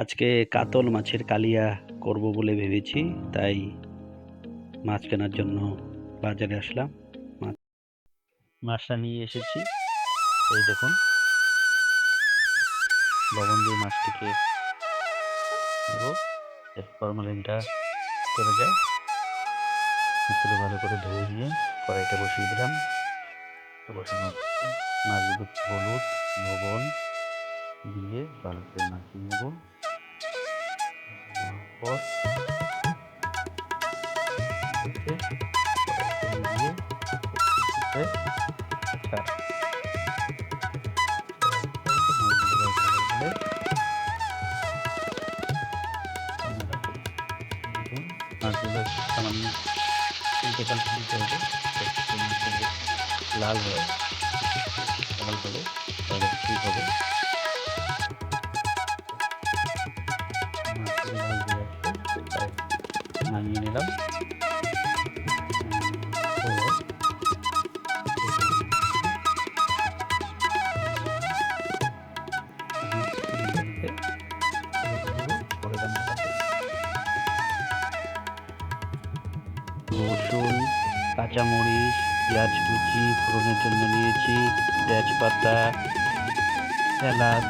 আজকে কাতল মাছের কালিয়া করব বলে ভেবেছি, তাই মাছ কেনার জন্য বাজারে আসলাম। মাছটা নিয়ে এসেছি। এই দেখুন, লবণ দিয়ে মাছটিকে নেব, ফরমালিনটা চলে যায়। মাছগুলো ভালো করে ধুয়ে নিয়ে কড়াইটা বসিয়ে দিলাম। বসানোর মাছগুলো হলুদ লবণ দিয়ে ভালো করে মাখিয়ে নেব। পর দিয়ে মাছগুলো সামান্য উল্টে পাল্টে দিতে হবে, লাল হয়, লাল হলে তাহলে ঠিক হবে। মাছগুলো লাল হয়ে আসছে, তাই নামিয়ে নিলাম। রসুন, কাঁচামরিচ, পেঁয়াজ কুচি ফোড়নের জন্য নিয়েছি, তেজপাতা, এলাচ,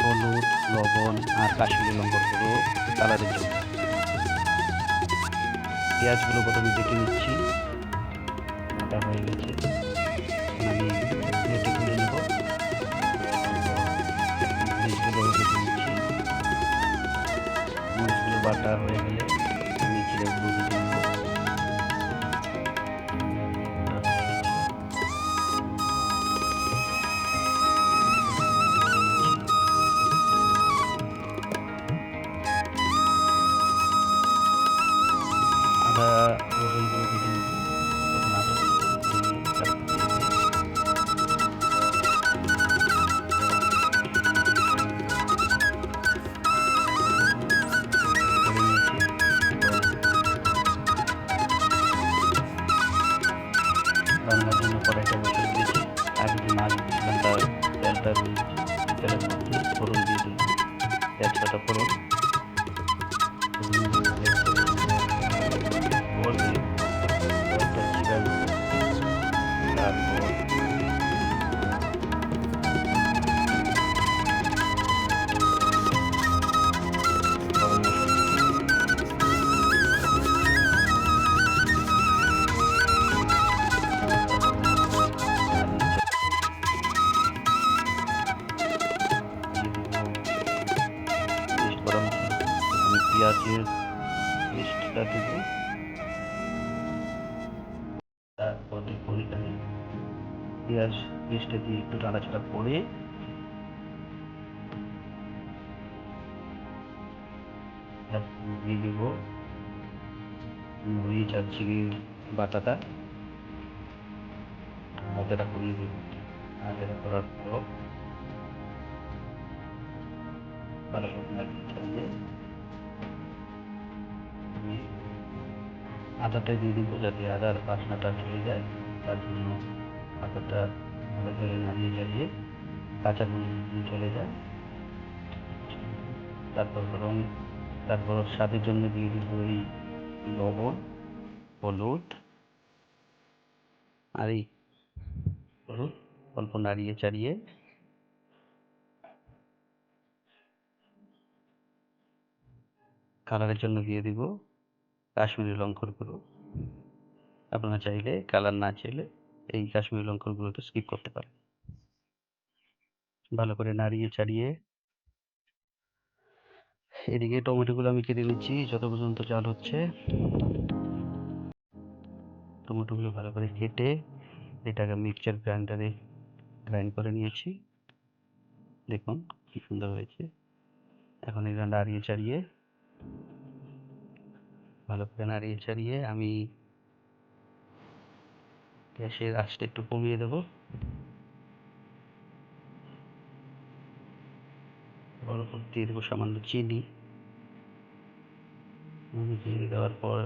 হলুদ লবণ আর কাশ্মীরি লঙ্কার গুঁড়ো কালারের জন্য। পেঁয়াজগুলো প্রথমে বেটে নিচ্ছি, বাটা হয়ে গেছে, আমি প্লেটে তুলে নেব। মরিচগুলো বেটে নিচ্ছি, মরিচগুলো বাটা হয়ে গেলে আমি জিরে গুঁড়ো দিয়ে নেব। আদা রসুনগুলো কেটে নেব, তখন আদা রান্নার জন্য কড়াইটা বসিয়ে দিয়েছি। আগে যে মাছ দিয়েছিলাম তার তেলটা তেলের মধ্যে ফোড়ন দিয়ে দিই, তেজপাতা ফোড়ন তারপর পেঁয়াজের পেস্টটা দেব, তারপরে পেঁয়াজ পেস্টটা দিয়ে একটু নাড়াচাড়া করে দিয়ে দেব মরিচ আর চিনি বাটাটা, আদাটা করিয়ে দেব। আদাটা করার পর ভালো করে নাড়িয়ে চালিয়ে আদাটা দিয়ে দিব, যাতে আদার বাসনাটা চলে যায়। তার জন্য আদাটা ভালো করে নাড়িয়ে চালিয়ে কাঁচা গন্ধ চলে যায়। তারপর স্বাদের জন্য দিয়ে দিব এই লবণ হলুদ আর এই হলুদ অল্প নাড়িয়ে চাড়িয়ে কালারের জন্য দিয়ে দিব কাশ্মীরি লঙ্কার গুঁড়ো। আপনারা চাইলে কালার না চাইলে এই কাশ্মীরি লঙ্কার গুঁড়োটা স্কিপ করতে পারেন। ভালো করে নাড়িয়ে চাড়িয়ে এদিকে টমেটোগুলো আমি কেটে নিচ্ছি। যত পর্যন্ত জাল হচ্ছে টমেটোগুলো ভালো করে কেটে এটাকে মিক্সচার গ্রাইন্ডারে গ্রাইন্ড করে নিয়েছি। দেখুন কি সুন্দর হয়েছে। এখন এটা নাড়িয়ে চাড়িয়ে ভালো করে নাড়িয়ে চাড়িয়ে আমি গ্যাসের আঁচটা একটু কমিয়ে দেবো। দিয়ে দেবো সামান্য চিনি। চিনি দেওয়ার পর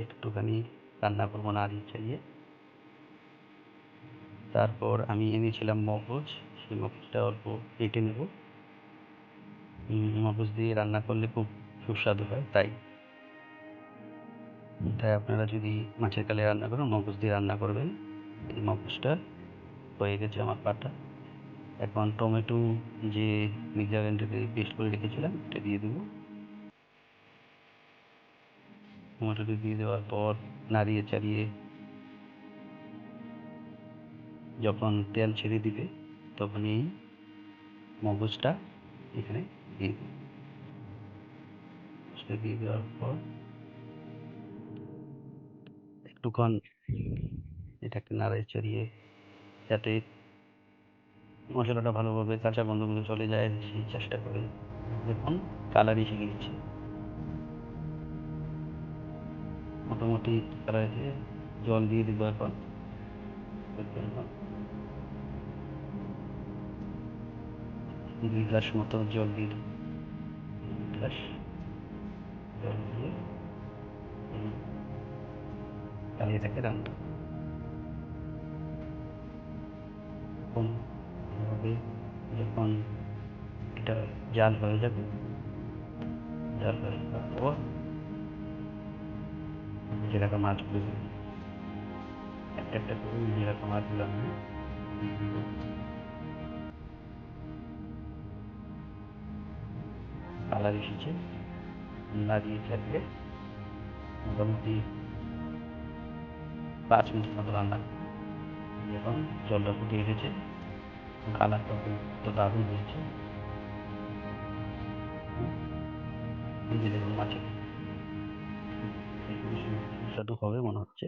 একটুখানি রান্না করবো নাড়িয়ে চাড়িয়ে। তারপর আমি এনেছিলাম মগজ, সেই মগজটা অল্প কেটে নেব। মগজ দিয়ে রান্না করলে খুব সুস্বাদু হয়। তাই আপনারা যদি মাছের কালিয়া রান্না করেন মগজ দিয়ে রান্না করবেন। এই মগজটা হয়ে গেছে আমার বাটা। এখন টমেটো যে মিক্সার গ্রাইন্ডারে পেস্ট করে রেখেছিলাম এটা দিয়ে দেবো। টমেটোটি দিয়ে দেওয়ার পর নাড়িয়ে চাড়িয়ে যখন তেল ছেড়ে দিবে তখন এই মগজটা এখানে দিয়ে দেবো। দিয়ে দেওয়ার পর একটুক্ষণ এটাকে নাড়িয়ে চাড়িয়ে যাতে মশলাটা ভালোভাবে কাঁচা গন্ধগুলো চলে যায় সেই চেষ্টা করে। দেখুন কালার এসে গিয়েছে, মোটামুটি কালার এসে জল দিয়ে দেবো এখন। 2 গ্লাস মতো জল দিয়ে দেবো। 2 গ্লাস জল দিয়ে কালিয়াটাকে রান্না এভাবে যখন এটা জাল হয়ে যাবে, জাল হয়ে যাওয়ার পর ভেজে রাখা মাছগুলো দেবো। একটা একটা করে ভেজে রাখা মাছগুলো আমি কালার এসেছে, নাড়িয়ে চালিয়ে মোটামুটি 5 মিনিট মতো রান্না করবো। যখন জলটা ফুটে এসেছে, কালারটা তো দারুণ হয়েছে। ভেজে দেখুন মাছের সুস্বাদু হবে মনে হচ্ছে।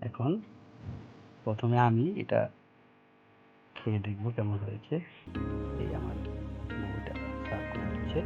এখন প্রথমে আমি এটা খেয়ে দেখবো কেমন হয়েছে। এই আমার বউটা সার্ভ করে দিচ্ছে।